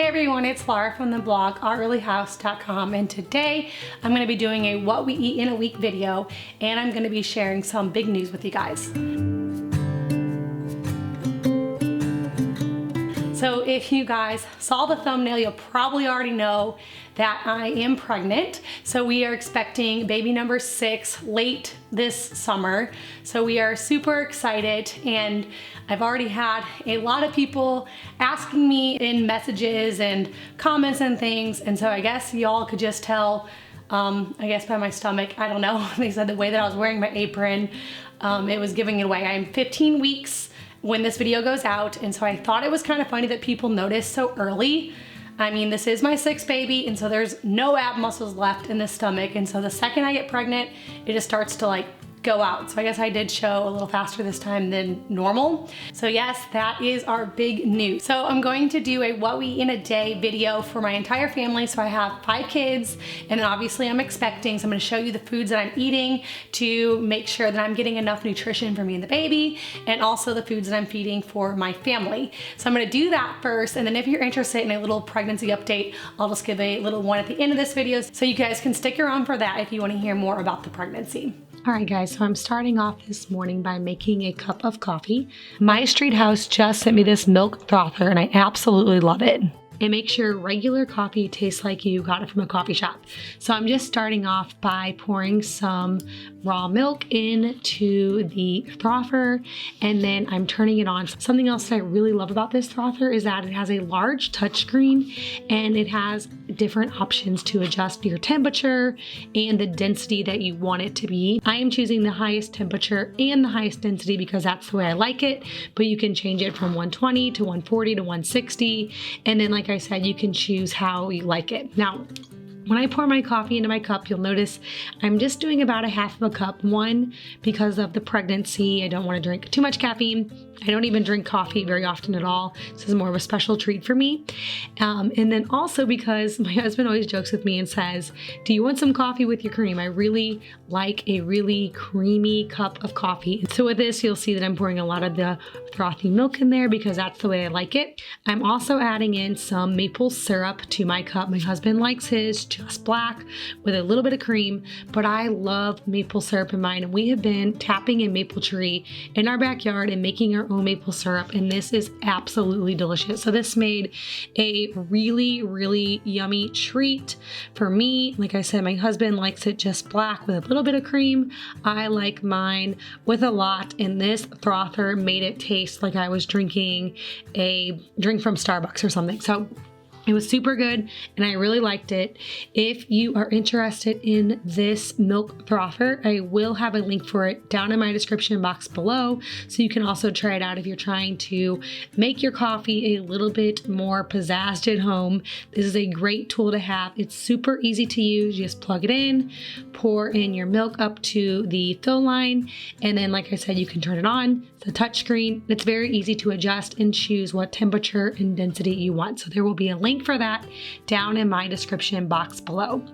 Hey everyone, it's Laura from the blog OurEarlyHouse.com, and today I'm going to be doing a what we eat in a week video, and I'm going to be sharing some big news with you guys. So if you guys saw the thumbnail, you'll probably already know that I am pregnant. So we are expecting baby number 6 late this summer. So we are super excited, and I've already had a lot of people asking me in messages and comments and things. And so I guess y'all could just tell, I guess by my stomach, I don't know. They said the way that I was wearing my apron, it was giving it away. I'm 15 weeks when this video goes out, and so I thought it was kind of funny that people noticed so early. I mean, this is my 6th baby, and so there's no ab muscles left in the stomach, and so the second I get pregnant, it just starts to like go out. So I guess I did show a little faster this time than normal. So yes, that is our big news. So I'm going to do a what we eat in a day video for my entire family. So I have 5 kids, and then obviously I'm expecting, so I'm gonna show you the foods that I'm eating to make sure that I'm getting enough nutrition for me and the baby, and also the foods that I'm feeding for my family. So I'm gonna do that first, and then if you're interested in a little pregnancy update, I'll just give a little one at the end of this video, so you guys can stick around for that if you wanna hear more about the pregnancy. All right guys, so I'm starting off this morning by making a cup of coffee. My street house just sent me this milk frother, and I absolutely love it. It makes your regular coffee taste like you got it from a coffee shop. So I'm just starting off by pouring some raw milk into the frother, and then I'm turning it on. Something else that I really love about this frother is that it has a large touchscreen, and it has different options to adjust your temperature and the density that you want it to be. I am choosing the highest temperature and the highest density because that's the way I like it, but you can change it from 120 to 140 to 160, and then like I said, you can choose how you like it. Now, when I pour my coffee into my cup, you'll notice I'm just doing about a half of a cup. One, because of the pregnancy, I don't want to drink too much caffeine. I don't even drink coffee very often at all. This is more of a special treat for me. And then also because my husband always jokes with me and says, do you want some coffee with your cream? I really like a really creamy cup of coffee. So with this, you'll see that I'm pouring a lot of the frothy milk in there because that's the way I like it. I'm also adding in some maple syrup to my cup. My husband likes his just black with a little bit of cream, but I love maple syrup in mine. And we have been tapping a maple tree in our backyard and making our own maple syrup, and this is absolutely delicious. So this made a really, really yummy treat for me. Like I said, my husband likes it just black with a little bit of cream. I like mine with a lot, and this frother made it taste like I was drinking a drink from Starbucks or something. So it was super good, and I really liked it. If you are interested in this milk frother, I will have a link for it down in my description box below, so you can also try it out if you're trying to make your coffee a little bit more pizzazzed at home. This is a great tool to have. It's super easy to use. You just plug it in, pour in your milk up to the fill line, and then like I said, you can turn it on. It's a touch screen. It's very easy to adjust and choose what temperature and density you want. So there will be a link for that down in my description box below.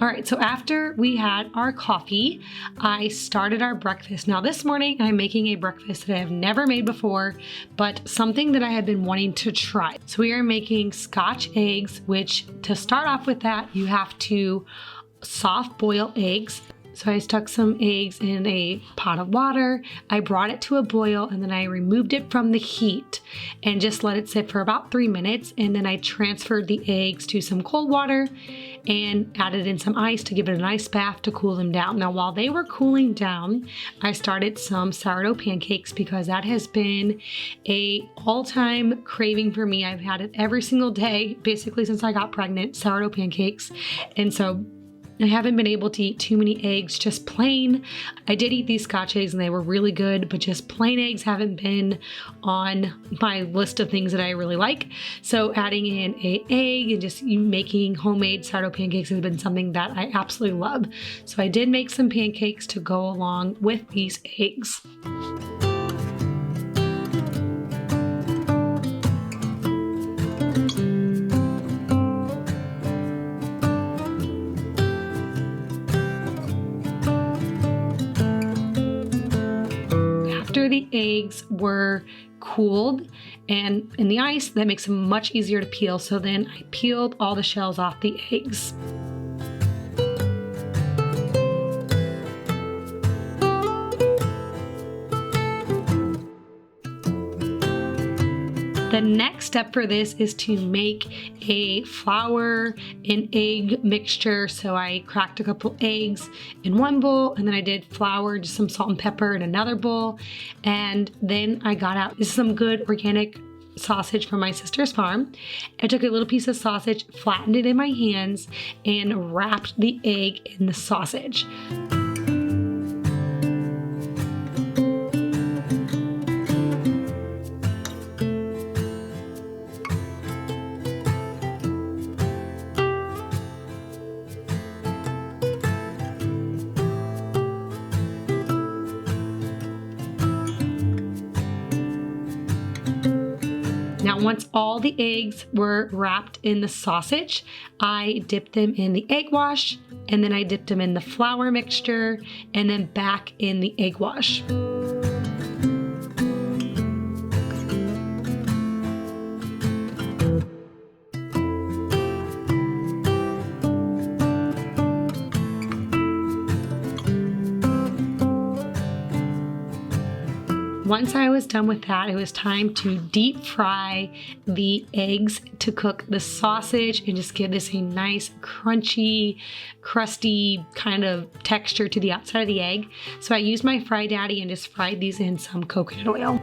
All right, so after we had our coffee, I started our breakfast. Now this morning I'm making a breakfast that I have never made before, but something that I have been wanting to try. So we are making Scotch eggs, which to start off with that, you have to soft boil eggs. So I stuck some eggs in a pot of water. I brought it to a boil, and then I removed it from the heat and just let it sit for about 3 minutes. And then I transferred the eggs to some cold water and added in some ice to give it a nice bath to cool them down. Now, while they were cooling down, I started some sourdough pancakes because that has been a all-time craving for me. I've had it every single day, basically since I got pregnant, sourdough pancakes. And so I haven't been able to eat too many eggs, just plain. I did eat these Scotch eggs and they were really good, but just plain eggs haven't been on my list of things that I really like. So adding in an egg and just making homemade sourdough pancakes has been something that I absolutely love. So I did make some pancakes to go along with these eggs. After the eggs were cooled and in the ice, that makes them much easier to peel. So then I peeled all the shells off the eggs. The next step for this is to make a flour and egg mixture. So I cracked a couple eggs in one bowl, and then I did flour, just some salt and pepper in another bowl. And then I got out some good organic sausage from my sister's farm. I took a little piece of sausage, flattened it in my hands, and wrapped the egg in the sausage. Now, once all the eggs were wrapped in the sausage, I dipped them in the egg wash, and then I dipped them in the flour mixture, and then back in the egg wash. Once I was done with that, it was time to deep fry the eggs to cook the sausage and just give this a nice crunchy, crusty kind of texture to the outside of the egg. So I used my Fry Daddy and just fried these in some coconut oil.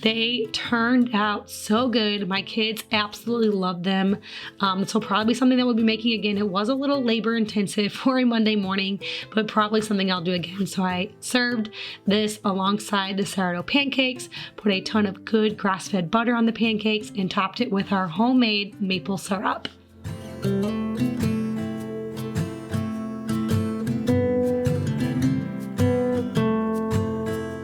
They turned out so good. My kids absolutely loved them. So probably something that we'll be making again. It was a little labor intensive for a Monday morning, but probably something I'll do again. So I served this alongside the sourdough pancakes, put a ton of good grass-fed butter on the pancakes, and topped it with our homemade maple syrup.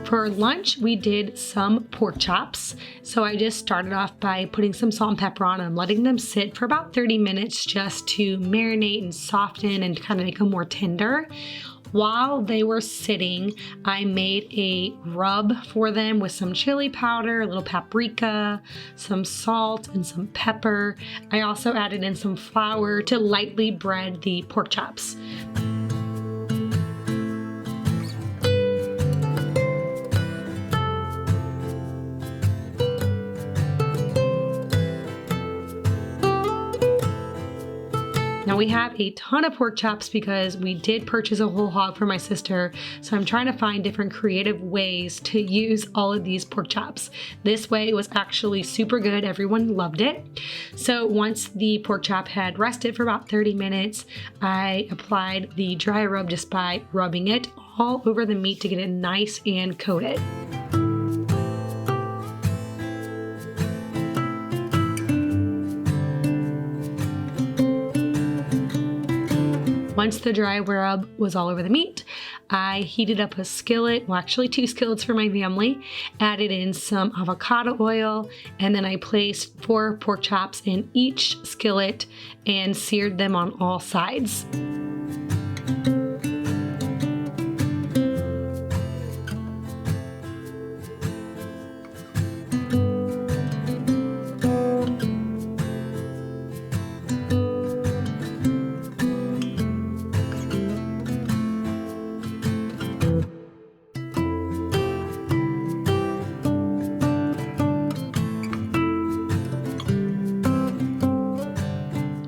For lunch, we did some pork chops. So I just started off by putting some salt and pepper on them, letting them sit for about 30 minutes just to marinate and soften and kind of make them more tender. While they were sitting, I made a rub for them with some chili powder, a little paprika, some salt, and some pepper. I also added in some flour to lightly bread the pork chops. Now we have a ton of pork chops because we did purchase a whole hog for my sister, so I'm trying to find different creative ways to use all of these pork chops. This way was actually super good. Everyone loved it. So once the pork chop had rested for about 30 minutes, I applied the dry rub just by rubbing it all over the meat to get it nice and coated. Once the dry rub was all over the meat, I heated up a skillet, well actually 2 skillets for my family, added in some avocado oil, and then I placed 4 pork chops in each skillet and seared them on all sides.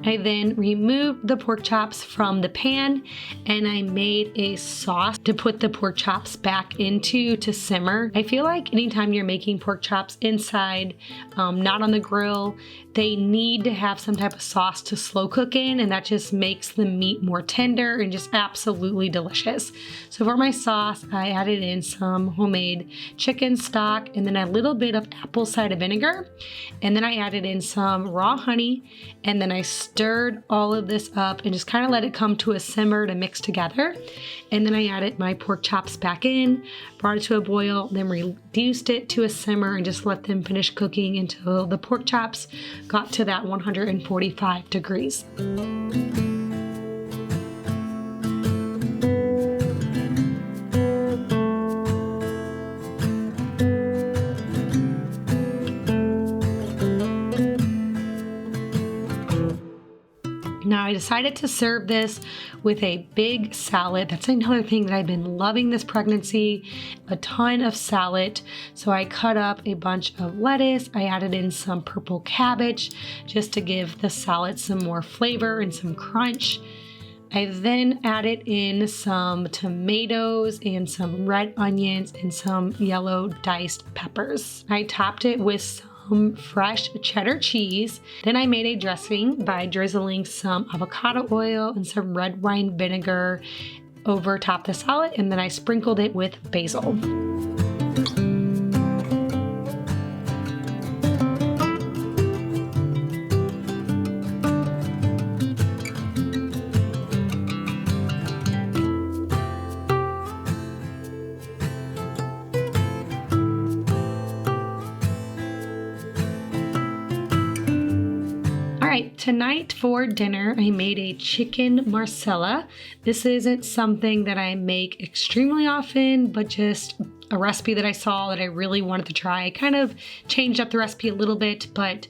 I then removed the pork chops from the pan and I made a sauce to put the pork chops back into to simmer. I feel like anytime you're making pork chops inside, not on the grill, they need to have some type of sauce to slow cook in, and that just makes the meat more tender and just absolutely delicious. So for my sauce, I added in some homemade chicken stock and then a little bit of apple cider vinegar. And then I added in some raw honey, and then I stirred all of this up and just kind of let it come to a simmer to mix together. And then I added my pork chops back in, brought it to a boil, then reduced it to a simmer and just let them finish cooking until the pork chops got to that 145 degrees. I decided to serve this with a big salad. That's another thing that I've been loving this pregnancy, a ton of salad. So I cut up a bunch of lettuce. I added in some purple cabbage just to give the salad some more flavor and some crunch. I then added in some tomatoes and some red onions and some yellow diced peppers. I topped it with some fresh cheddar cheese. Then I made a dressing by drizzling some avocado oil and some red wine vinegar over top the salad, and then I sprinkled it with basil. Tonight for dinner, I made a chicken Marsala. This isn't something that I make extremely often, but just a recipe that I saw that I really wanted to try. I kind of changed up the recipe a little bit, but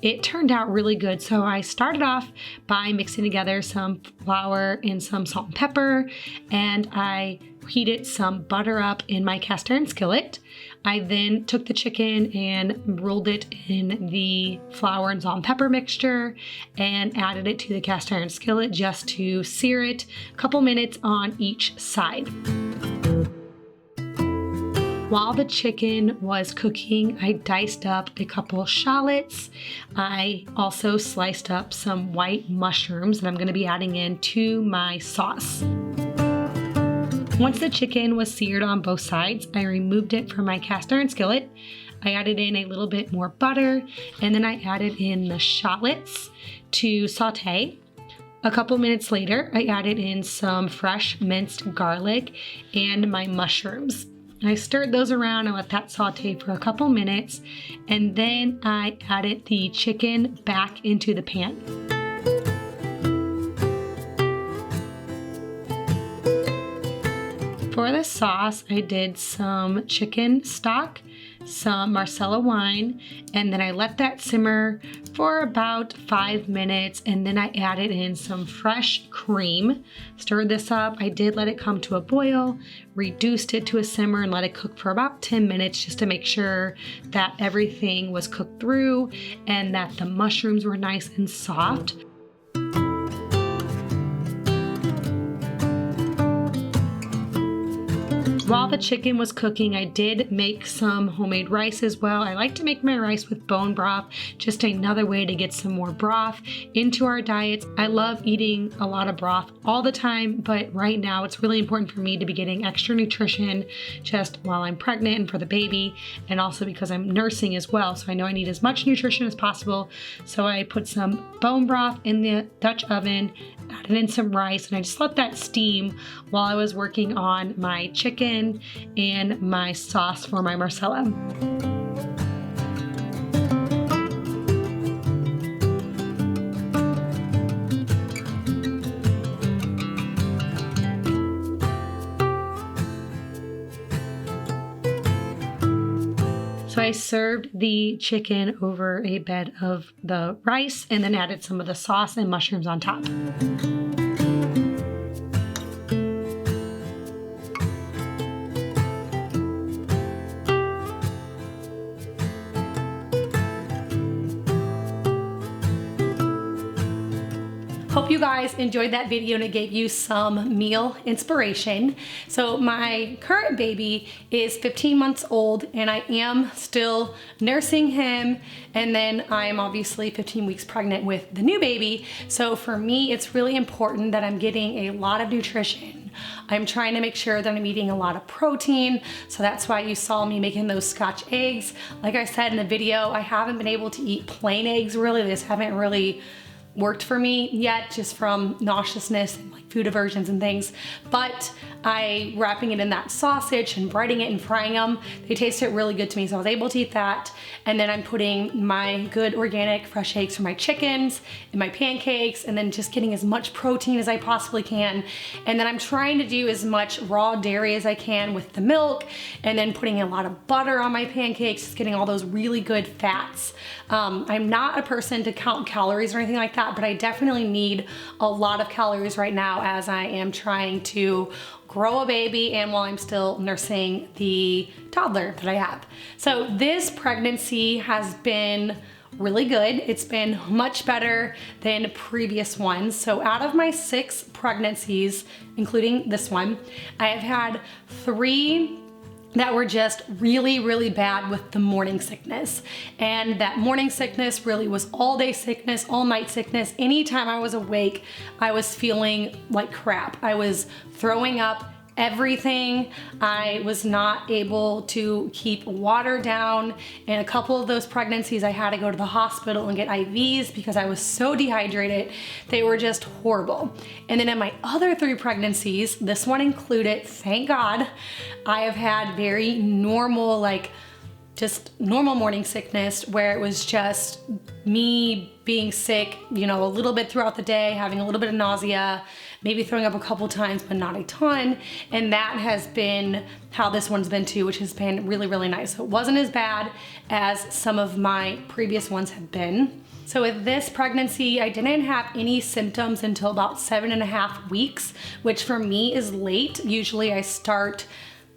it turned out really good. So I started off by mixing together some flour and some salt and pepper, and I heated some butter up in my cast iron skillet. I then took the chicken and rolled it in the flour and salt and pepper mixture and added it to the cast iron skillet just to sear it a couple minutes on each side. While the chicken was cooking, I diced up a couple shallots. I also sliced up some white mushrooms that I'm going to be adding into my sauce. Once the chicken was seared on both sides, I removed it from my cast iron skillet. I added in a little bit more butter, and then I added in the shallots to saute. A couple minutes later, I added in some fresh minced garlic and my mushrooms. I stirred those around and let that saute for a couple minutes, and then I added the chicken back into the pan. For the sauce, I did some chicken stock, some Marsala wine, and then I let that simmer for about 5 minutes, and then I added in some fresh cream. Stirred this up. I did let it come to a boil, reduced it to a simmer, and let it cook for about 10 minutes just to make sure that everything was cooked through and that the mushrooms were nice and soft. While the chicken was cooking, I did make some homemade rice as well. I like to make my rice with bone broth, just another way to get some more broth into our diets. I love eating a lot of broth all the time, but right now it's really important for me to be getting extra nutrition just while I'm pregnant and for the baby, and also because I'm nursing as well. So I know I need as much nutrition as possible. So I put some bone broth in the Dutch oven, added in some rice, and I just let that steam while I was working on my chicken and my sauce for my Marsala. So I served the chicken over a bed of the rice and then added some of the sauce and mushrooms on top. Hope you guys enjoyed that video and it gave you some meal inspiration. So my current baby is 15 months old and I am still nursing him, and then I'm obviously 15 weeks pregnant with the new baby. So for me, it's really important that I'm getting a lot of nutrition. I'm trying to make sure that I'm eating a lot of protein. So that's why you saw me making those Scotch eggs. Like I said in the video, I haven't been able to eat plain eggs really. They just haven't really worked for me yet, just from nauseousness and like food aversions and things. But I wrapping it in that sausage and breading it and frying them, they tasted really good to me, so I was able to eat that. And then I'm putting my good organic fresh eggs for my chickens and my pancakes, and then just getting as much protein as I possibly can. And then I'm trying to do as much raw dairy as I can with the milk, and then putting a lot of butter on my pancakes, just getting all those really good fats. I'm not a person to count calories or anything like that. that, but I definitely need a lot of calories right now as I am trying to grow a baby and while I'm still nursing the toddler that I have. So this pregnancy has been really good. It's been much better than previous ones. So out of my 6 pregnancies, including this one, I have had 3 that were just really, really bad with the morning sickness. And that morning sickness really was all day sickness, all night sickness. Anytime I was awake, I was feeling like crap. I was throwing up everything. I was not able to keep water down. In a couple of those pregnancies, I had to go to the hospital and get IVs because I was so dehydrated. They were just horrible. And then in my other 3 pregnancies, this one included, thank God, I have had very normal, like just normal morning sickness where it was just me being sick, you know, a little bit throughout the day, having a little bit of nausea, maybe throwing up a couple times, but not a ton. And that has been how this one's been too, which has been really, really nice. So it wasn't as bad as some of my previous ones have been. So with this pregnancy, I didn't have any symptoms until about 7.5 weeks, which for me is late. Usually I start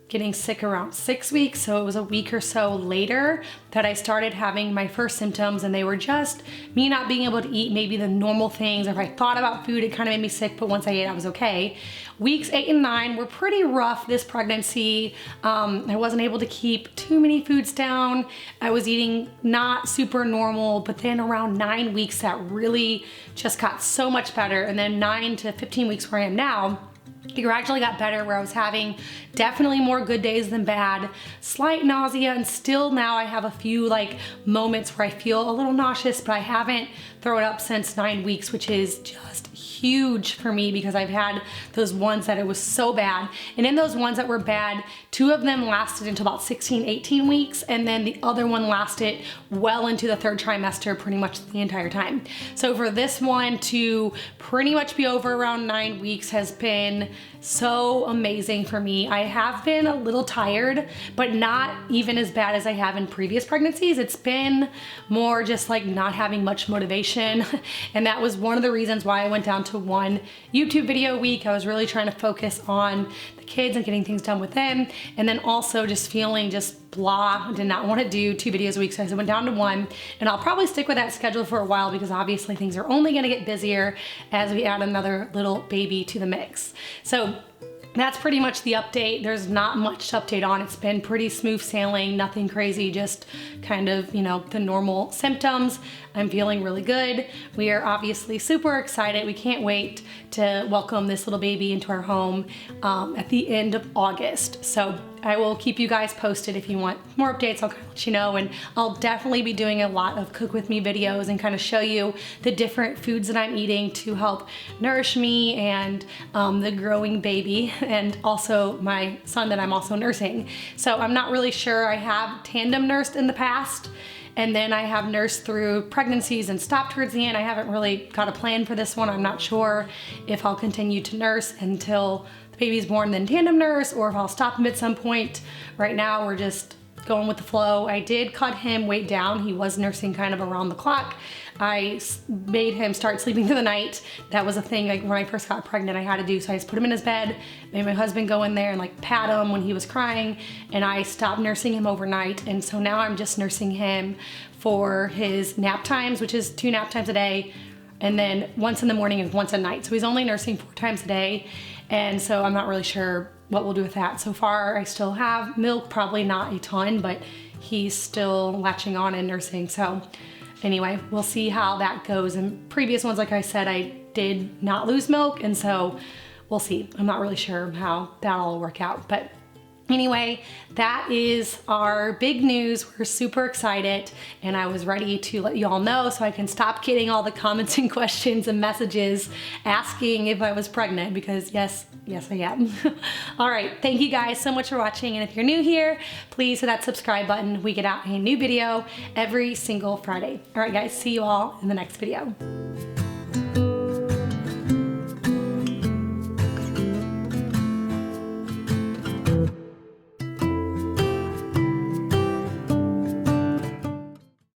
getting sick around 6 weeks, so it was a week or so later that I started having my first symptoms, and they were just me not being able to eat maybe the normal things. If I thought about food, it kind of made me sick, but once I ate, I was okay. Weeks 8 and 9 were pretty rough this pregnancy. I wasn't able to keep too many foods down. I was eating not super normal, but then around 9 weeks, that really just got so much better. And then 9 to 15 weeks where I am now, it gradually got better where I was having definitely more good days than bad, slight nausea, and still now I have a few like moments where I feel a little nauseous, but I haven't thrown up since 9 weeks, which is just huge for me because I've had those ones that it was so bad. And in those ones that were bad, 2 of them lasted until about 16, 18 weeks, and then the other one lasted well into the 3rd trimester, pretty much the entire time. So for this one to pretty much be over around 9 weeks has been so amazing for me. I have been a little tired, but not even as bad as I have in previous pregnancies. It's been more just like not having much motivation. And that was one of the reasons why I went down to 1 YouTube video a week. I was really trying to focus on the kids and getting things done with them. And then also just feeling just blah, did not want to do 2 videos a week. So I went down to 1, and I'll probably stick with that schedule for a while because obviously things are only going to get busier as we add another little baby to the mix. So that's pretty much the update. There's not much to update on. It's been pretty smooth sailing, nothing crazy, just kind of, you know, the normal symptoms. I'm feeling really good. We are obviously super excited. We can't wait to welcome this little baby into our home at the end of August. So I will keep you guys posted. If you want more updates, I'll kind of let you know, and I'll definitely be doing a lot of cook with me videos and kind of show you the different foods that I'm eating to help nourish me and the growing baby, and also my son that I'm also nursing. So I'm not really sure. I have tandem nursed in the past, and then I have nursed through pregnancies and stopped towards the end. I haven't really got a plan for this one. I'm not sure if I'll continue to nurse until the baby's born, then tandem nurse, or if I'll stop him at some point. Right now, we're just going with the flow. I did cut him weight down. He was nursing kind of around the clock. I made him start sleeping through the night. That was a thing like when I first got pregnant I had to do. So I just put him in his bed, made my husband go in there and like pat him when he was crying, and I stopped nursing him overnight. And so now I'm just nursing him for his nap times, which is 2 nap times a day, and then once in the morning and once at night. So he's only nursing 4 times a day. And so I'm not really sure what we'll do with that. So far I still have milk, probably not a ton, but he's still latching on and nursing. So anyway, we'll see how that goes. In previous ones, like I said, I did not lose milk, and so we'll see. I'm not really sure how that'll all work out, but anyway, that is our big news. We're super excited, and I was ready to let you all know so I can stop getting all the comments and questions and messages asking if I was pregnant, because yes, I am. All right, thank you guys so much for watching, and if you're new here, please hit that subscribe button. We get out a new video every single Friday. All right guys, see you all in the next video.